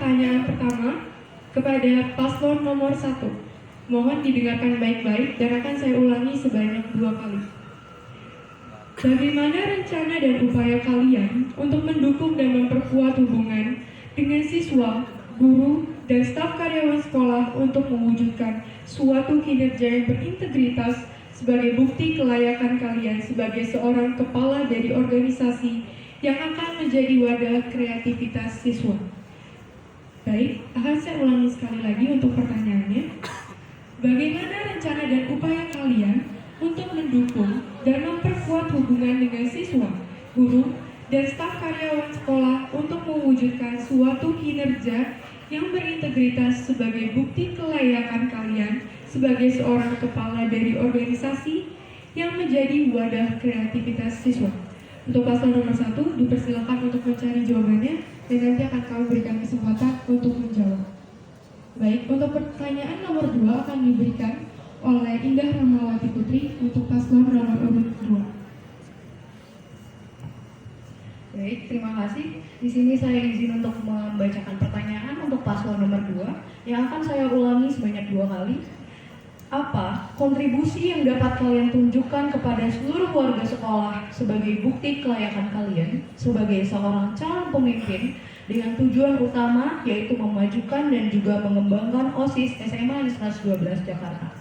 pertanyaan pertama kepada paslon nomor 1. Mohon didengarkan baik-baik dan akan saya ulangi sebanyak 2 kali. Bagaimana rencana dan upaya kalian untuk mendukung dan memperkuat hubungan dengan siswa, guru, dan staf karyawan sekolah untuk mewujudkan suatu kinerja yang berintegritas sebagai bukti kelayakan kalian sebagai seorang kepala dari organisasi yang akan menjadi wadah kreativitas siswa? Baik, akan saya ulangi sekali lagi untuk pertanyaannya. Bagaimana rencana dan upaya kalian untuk mendukung dan memperkuat hubungan dengan siswa, guru, dan staf karyawan sekolah untuk mewujudkan suatu kinerja yang berintegritas sebagai bukti kelayakan kalian sebagai seorang kepala dari organisasi yang menjadi wadah kreativitas siswa? Untuk paslon nomor 1, dipersilakan untuk mencari jawabannya dan nanti akan kami berikan kesempatan untuk menjawab. Baik, untuk pertanyaan nomor 2 akan diberikan oleh Indah Ramawati Putri untuk paslon nomor urut 2. Baik, terima kasih. Di sini saya izin untuk membacakan pertanyaan untuk paslon nomor 2 yang akan saya ulangi sebanyak 2 kali. Apa kontribusi yang dapat kalian tunjukkan kepada seluruh warga sekolah sebagai bukti kelayakan kalian sebagai seorang calon pemimpin dengan tujuan utama yaitu memajukan dan juga mengembangkan OSIS SMA 112 Jakarta?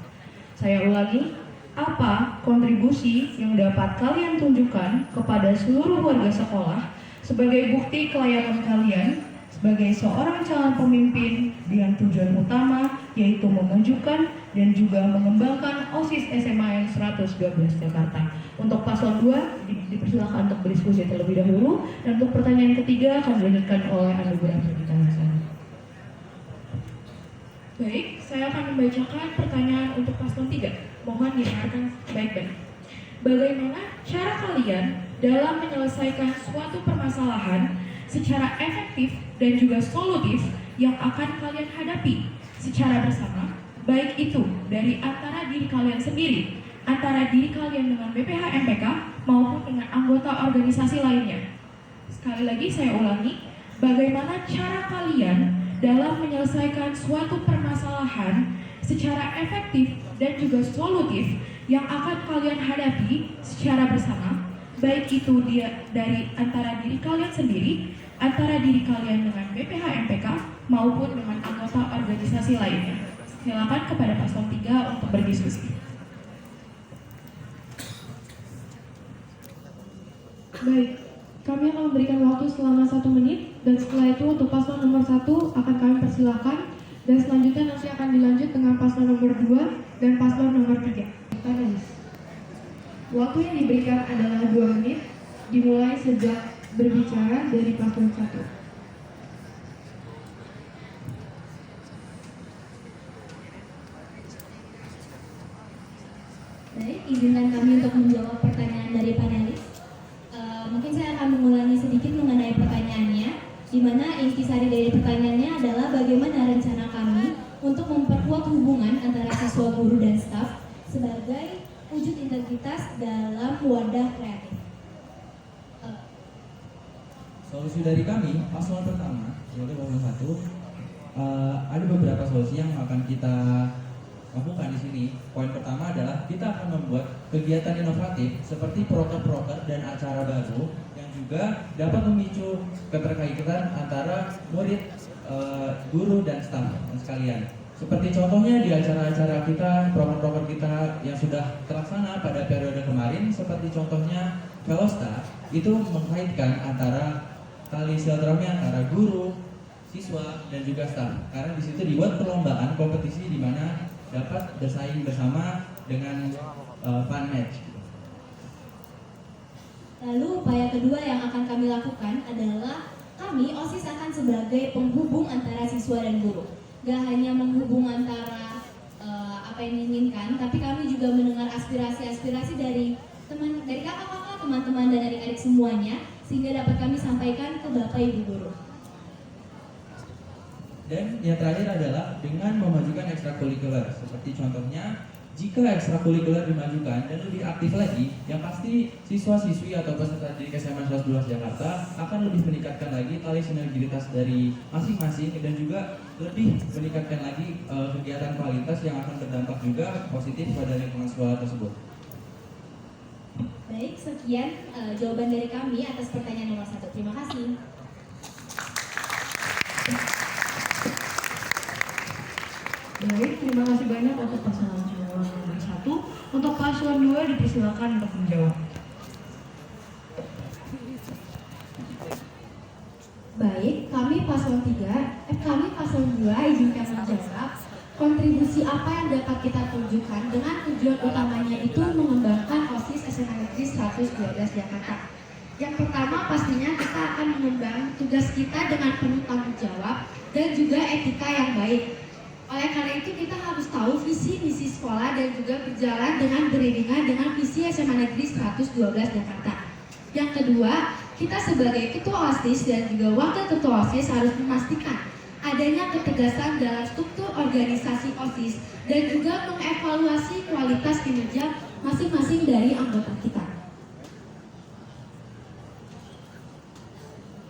Saya ulangi, apa kontribusi yang dapat kalian tunjukkan kepada seluruh warga sekolah sebagai bukti kelayakan kalian sebagai seorang calon pemimpin dengan tujuan utama yaitu memajukan dan juga mengembangkan OSIS SMA 112 Jakarta? Untuk paslon 2 dipersilakan untuk berdiskusi terlebih dahulu, dan untuk pertanyaan ketiga akan dilanjutkan oleh Anugerah Perdita Hasan. Baik, saya akan membacakan pertanyaan untuk paslon 3. Mohon didengarkan baik-baik. Bagaimana cara kalian dalam menyelesaikan suatu permasalahan secara efektif dan juga solutif yang akan kalian hadapi secara bersama, baik itu dari antara diri kalian sendiri, antara diri kalian dengan BPH MPK maupun dengan anggota organisasi lainnya? Sekali lagi saya ulangi, bagaimana cara kalian dalam menyelesaikan suatu permasalahan secara efektif dan juga solutif yang akan kalian hadapi secara bersama, baik itu dari antara diri kalian sendiri, antara diri kalian dengan BPH MPK maupun dengan anggota organisasi lainnya. Silakan kepada paslon 3 untuk berdiskusi. Baik, kami akan memberikan waktu selama 1 menit dan setelah itu untuk paslon nomor 1 akan kami persilakan dan selanjutnya nanti akan dilanjut dengan paslon nomor 2 dan paslon nomor 3. Waktu yang diberikan adalah 2 menit dimulai sejak berbicara dari paslon 1. Baik, izinkan kami untuk menjawab pertanyaan dari panelis. Mungkin saya akan mengulangi sedikit mengenai pertanyaannya, di mana intisari dari pertanyaannya adalah bagaimana rencana kami untuk memperkuat hubungan antara siswa, guru, dan staf sebagai wujud integritas dalam wadah kreatif. Solusi dari kami, paslon pertama, yaitu paslon 1, ada beberapa solusi yang akan kita lakukan di sini. Poin pertama adalah kita akan membuat kegiatan inovatif seperti proker-proker dan acara baru yang juga dapat memicu keterkaitan antara murid, guru, dan staf sekalian. Seperti contohnya di acara-acara kita, proker-proker kita yang sudah terlaksana pada periode kemarin, seperti contohnya Velosta, itu mengkaitkan antara tali silaturahmi antara guru, siswa, dan juga staf. Karena di situ dibuat perlombaan kompetisi di mana dapat bersaing bersama dengan fun match. Lalu upaya kedua yang akan kami lakukan adalah kami OSIS akan sebagai penghubung antara siswa dan guru. Gak hanya menghubung antara apa yang diinginkan, tapi kami juga mendengar aspirasi-aspirasi dari kakak-kakak, teman-teman, dan adik-adik semuanya, sehingga dapat kami sampaikan ke Bapak Ibu Guru. Dan yang terakhir adalah dengan memajukan ekstrakurikuler, seperti contohnya Jika ekstrakurikuler dimajukan dan lebih aktif lagi, yang pasti siswa-siswi atau peserta didik SMA 112 Jakarta akan lebih meningkatkan lagi tali sinergitas dari masing-masing dan juga lebih meningkatkan lagi kegiatan kualitas yang akan berdampak juga positif pada lingkungan sekolah tersebut. Baik, sekian jawaban dari kami atas pertanyaan nomor 1. Terima kasih. Baik, terima kasih banyak untuk pasangan calon nomor 1. Untuk paslon 2 dipersilakan untuk menjawab. Baik, kami paslon 2 izinkan menjawab. Kontribusi apa yang dapat kita tunjukkan dengan tujuan utamanya itu mengembangkan OSIS SMA Negeri 112 Jakarta. Yang pertama pastinya kita akan mengembang tugas kita dengan penuh tanggung jawab dan juga etika yang baik. Oleh karena itu kita harus tahu visi misi sekolah dan juga berjalan dengan beriringan dengan visi SMA Negeri 112 Jakarta. Yang kedua, kita sebagai ketua OSIS dan juga wakil ketua OSIS harus memastikan adanya ketegasan dalam struktur organisasi OSIS dan juga mengevaluasi kualitas kinerja masing-masing dari anggota kita.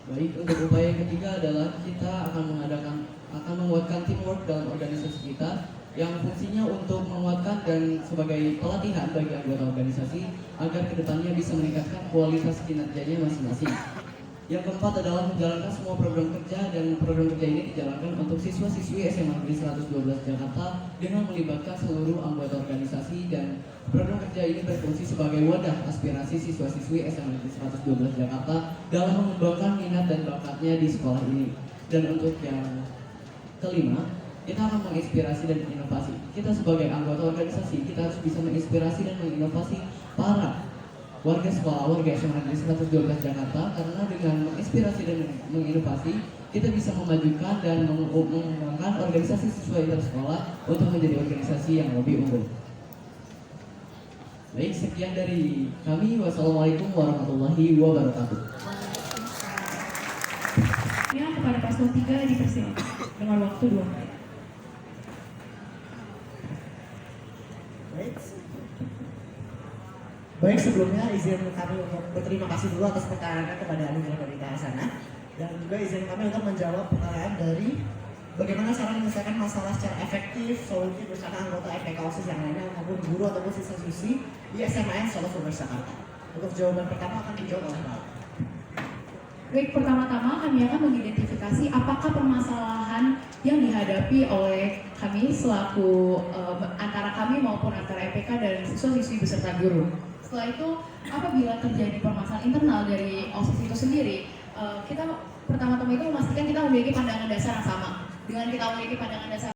Baik, untuk upaya yang ketiga adalah kita akan menguatkan teamwork dalam organisasi kita yang fungsinya untuk menguatkan dan sebagai pelatihan bagi anggota organisasi agar kedepannya bisa meningkatkan kualitas kinerjanya masing-masing. Yang keempat adalah menjalankan semua program kerja, dan program kerja ini dijalankan untuk siswa-siswi SMA Negeri 112 Jakarta dengan melibatkan seluruh anggota organisasi, dan program kerja ini berfungsi sebagai wadah aspirasi siswa-siswi SMA Negeri 112 Jakarta dalam mengembangkan minat dan bakatnya di sekolah ini. Dan untuk yang kelima, kita akan menginspirasi dan inovasi. Kita sebagai anggota organisasi, kita harus bisa menginspirasi dan menginovasi para warga sekolah, warga SMA Negeri 112 Jakarta, karena dengan menginspirasi dan menginovasi, kita bisa memajukan dan mengembangkan organisasi siswa intersekolah untuk menjadi organisasi yang lebih unggul. Baik, sekian dari kami. Wassalamualaikum warahmatullahi wabarakatuh. Ya, kepada paslon 3 dipersilakan dengan waktu 2 menit. Baik, sebelumnya izin kami untuk berterima kasih dulu atas pertanyaannya kepada Anugerah dari Hasanah, dan juga izin kami untuk menjawab pertanyaan dari bagaimana cara menyelesaikan masalah secara efektif, solutif bersama anggota FPK OSIS yang lainnya maupun guru ataupun siswa-siswi di SMAN 112 Jakarta. Untuk jawaban pertama akan dijawab oleh Pak. Baik, pertama-tama kami akan mengidentifikasi apakah permasalahan yang dihadapi oleh kami selaku antara kami maupun antara FPK dan siswa-siswi beserta guru. Setelah itu, apabila terjadi permasalahan internal dari OSIS itu sendiri, kita pertama-tama itu memastikan kita memiliki pandangan dasar yang sama. Dengan kita memiliki pandangan dasar